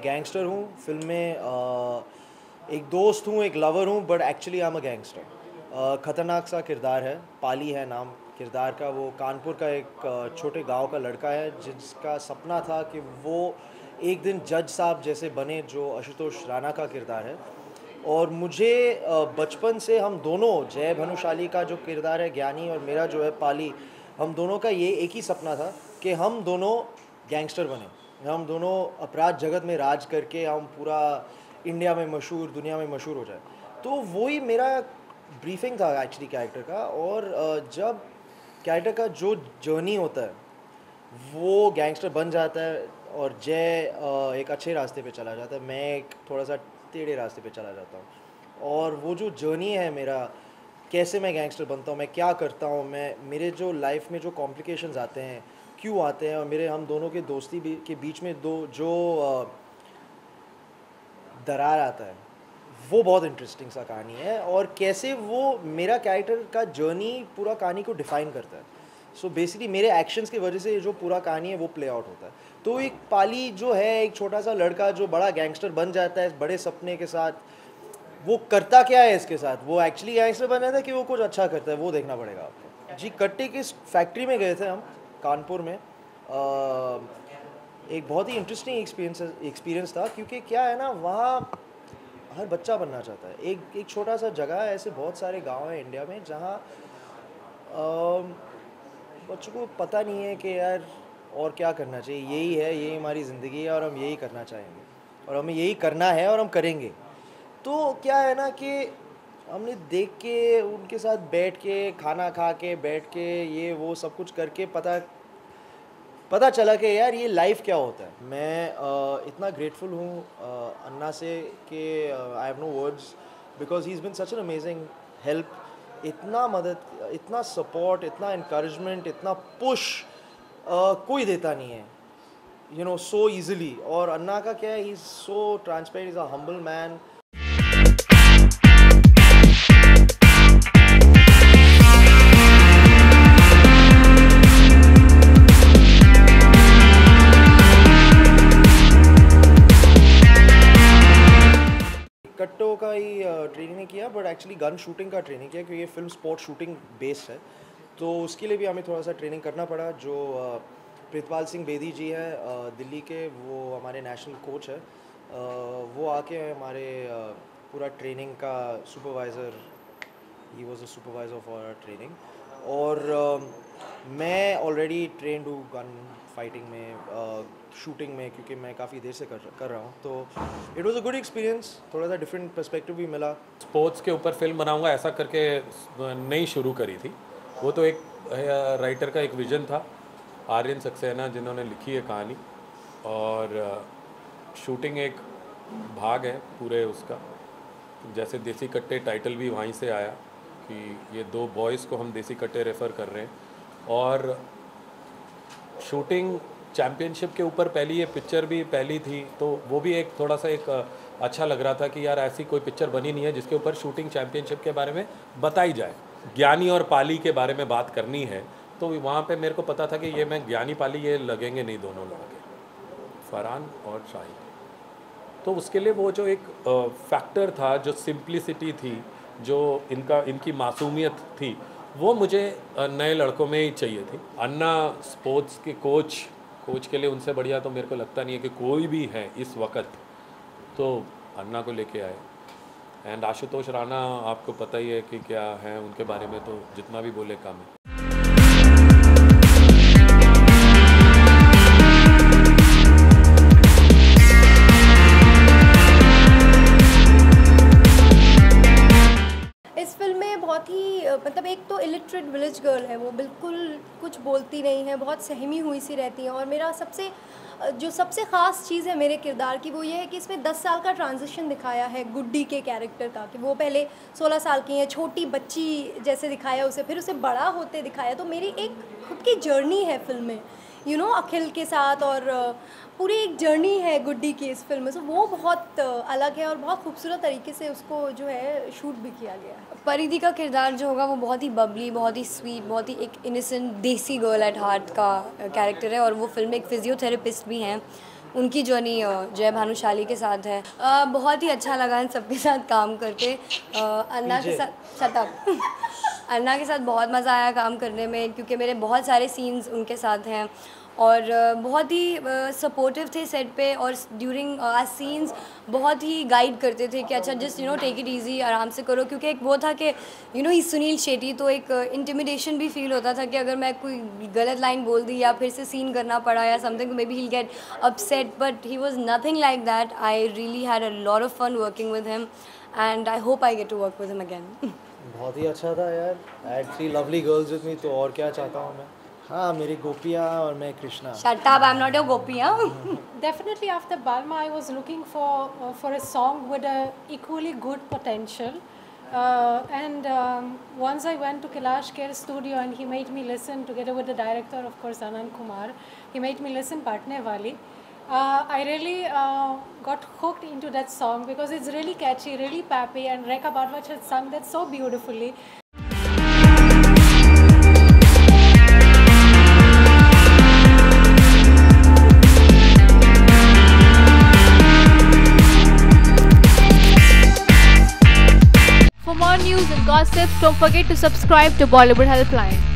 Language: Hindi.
गैंगस्टर हूँ फिल्म में। एक दोस्त हूँ, एक लवर हूँ, but actually I am a gangster. खतरनाक सा किरदार है, पाली है नाम किरदार का। वो कानपुर का एक छोटे गांव का लड़का है जिसका सपना था कि वो एक दिन जज साहब जैसे बने, जो आशुतोष राणा का किरदार है। और मुझे बचपन से हम दोनों, जय भानुशाली का जो किरदार है ज्ञानी और मेरा जो है पाली, हम दोनों का ये एक ही सपना था कि हम दोनों गैंगस्टर बने। हम दोनों अपराध जगत में राज करके हम पूरा इंडिया में मशहूर, दुनिया में मशहूर हो जाए। तो वही मेरा ब्रीफिंग था एक्चुअली कैरेक्टर का। और जब कैरेक्टर का जो जर्नी होता है वो गैंगस्टर बन जाता है और जय एक अच्छे रास्ते पे चला जाता है, मैं एक थोड़ा सा टेढ़े रास्ते पे चला जाता हूँ। और वो जो जर्नी है मेरा, कैसे मैं गैंगस्टर बनता हूँ, मैं क्या करता हूँ, मैं मेरे जो लाइफ में जो कॉम्प्लिकेशंस आते हैं क्यों आते हैं, और मेरे हम दोनों के दोस्ती के बीच में जो दरार आता है, वो बहुत इंटरेस्टिंग सा कहानी है। और कैसे वो मेरा कैरेक्टर का जर्नी पूरा कहानी को डिफाइन करता है। सो बेसिकली मेरे एक्शंस की वजह से जो पूरा कहानी है वो प्ले आउट होता है। तो एक पाली जो है, एक छोटा सा लड़का जो बड़ा गैंगस्टर बन जाता है बड़े सपने के साथ, वो करता क्या है इसके साथ, वो एक्चुअली गैंगस्टर बन जाता है कि वो कुछ अच्छा करता है, वो देखना पड़ेगा आपको। जी, कट्टे की फैक्ट्री में गए थे हम कानपुर में। एक बहुत ही इंटरेस्टिंग एक्सपीरियंस था, क्योंकि क्या है ना, वहाँ हर बच्चा बनना चाहता है। एक छोटा सा जगह है, ऐसे बहुत सारे गांव हैं इंडिया में जहाँ बच्चों को पता नहीं है कि यार और क्या करना चाहिए, यही है, यही हमारी ज़िंदगी है और हम यही करना चाहेंगे और हमें यही करना है और हम करेंगे। तो क्या है ना कि हमने देख के, उनके साथ बैठ के, खाना खा के, बैठ के, ये वो सब कुछ करके पता चला कि यार ये लाइफ क्या होता है। मैं इतना ग्रेटफुल हूँ अन्ना से कि I have no words, because he is been such an amazing help. इतना मदद, इतना सपोर्ट, इतना इनकरेजमेंट, इतना पुश कोई देता नहीं है, यू नो, सो ईजिली। और अन्ना का क्या है, he is so transparent, is a humble man. कट्टो का ही ट्रेनिंग नहीं किया, बट एक्चुअली गन शूटिंग का ट्रेनिंग किया, क्योंकि ये फिल्म स्पोर्ट शूटिंग बेस्ड है। तो उसके लिए भी हमें थोड़ा सा ट्रेनिंग करना पड़ा। जो प्रीतपाल सिंह बेदी जी हैं दिल्ली के, वो हमारे नेशनल कोच है। वो आके हमारे पूरा ट्रेनिंग का supervisor, he was a supervisor for training. और मैं ऑलरेडी ट्रेंड हूँ गन फाइटिंग में, शूटिंग में, क्योंकि मैं काफ़ी देर से कर रहा हूँ। तो it was a good experience, थोड़ा सा डिफरेंट पर्सपेक्टिव भी मिला। स्पोर्ट्स के ऊपर फिल्म बनाऊंगा ऐसा करके नहीं शुरू करी थी, वो तो एक राइटर का एक विजन था, आर्यन सक्सेना, जिन्होंने लिखी है कहानी। और शूटिंग एक भाग है पूरे उसका। जैसे देसी कट्टे टाइटल भी वहीं से आया कि ये दो बॉयज़ को हम देसी कट्टे रेफ़र कर रहे हैं। और शूटिंग चैम्पियनशिप के ऊपर पहली ये पिक्चर भी पहली थी, तो वो भी एक थोड़ा सा एक अच्छा लग रहा था कि यार ऐसी कोई पिक्चर बनी नहीं है जिसके ऊपर शूटिंग चैम्पियनशिप के बारे में बताई जाए। ज्ञानी और पाली के बारे में बात करनी है, तो वहाँ पे मेरे को पता था कि ये मैं ज्ञानी पाली ये लगेंगे नहीं दोनों लड़के, फरहान और शाहिद। तो उसके लिए वो जो एक फैक्टर था, जो सिंप्लिसिटी थी, जो इनकी मासूमियत थी, वो मुझे नए लड़कों में ही चाहिए थी। अन्ना स्पोर्ट्स के कोच के लिए उनसे बढ़िया तो मेरे को लगता नहीं है कि कोई भी है इस वक्त, तो अन्ना को लेके आए। एंड आशुतोष राणा आपको पता ही है कि क्या है उनके बारे में, तो जितना भी बोले कम है। इस फिल्म में बहुत ही मतलब एक तो इलिटरेट विलेज गर्ल है, वो बिल्कुल कुछ बोलती नहीं है, बहुत सहमी हुई सी रहती है। और मेरा सबसे ख़ास चीज़ है मेरे किरदार की, वो ये है कि इसमें 10 साल का ट्रांजिशन दिखाया है गुड्डी के कैरेक्टर का, कि वो पहले 16 साल की है, छोटी बच्ची जैसे दिखाया उसे, फिर उसे बड़ा होते दिखाया। तो मेरी एक खुद की जर्नी है फिल्म में, यू नो, अखिल के साथ, और पूरी एक जर्नी है गुड्डी की इस फिल्म में। सो वो बहुत अलग है और बहुत खूबसूरत तरीके से उसको जो है शूट भी किया गया है। परिधि का किरदार जो होगा वो बहुत ही बबली, बहुत ही स्वीट, बहुत ही एक इनोसेंट देसी गर्ल एट हार्ट का कैरेक्टर है। और वो फिल्म में एक फिजियोथेरेपिस्ट भी हैं, उनकी जर्नी जय भानुशाली के साथ है। बहुत ही अच्छा लगा इन सबके साथ काम करके। अन्ना के साथ शतक अन्ना के साथ बहुत मज़ा आया काम करने में, क्योंकि मेरे बहुत सारे सीन्स उनके साथ हैं और बहुत ही सपोर्टिव थे सेट पे, और ड्यूरिंग सीन्स बहुत ही गाइड करते थे कि अच्छा जस्ट टेक इट इजी, आराम से करो, क्योंकि एक वो था कि ही सुनील शेट्टी, तो एक इंटिमिडेशन भी फील होता था कि अगर मैं कोई गलत लाइन बोल दी या फिर से सीन करना पड़ा या something, maybe he get upset, but he was nothing like that. I really had a lot of fun working with him and I hope I get to work with him again. बहुत ही अच्छा था यार। I had 3 lovely girls with me, तो और क्या चाहता हूँ मैं। हाँ, मेरी गोपियाँ और मैं Krishna. Shut up, I'm not your गोपियाँ। Definitely after Balma, I was looking for a song with a equally good potential. And once I went to Kailash Kher studio and he made me listen together with the director, of course, Anand Kumar. He made me listen Patne Wali. I really got hooked into that song because it's really catchy, really peppy, and Rekha Bharadwaj had sung that so beautifully. For more news and gossip, don't forget to subscribe to Bollywood Helpline.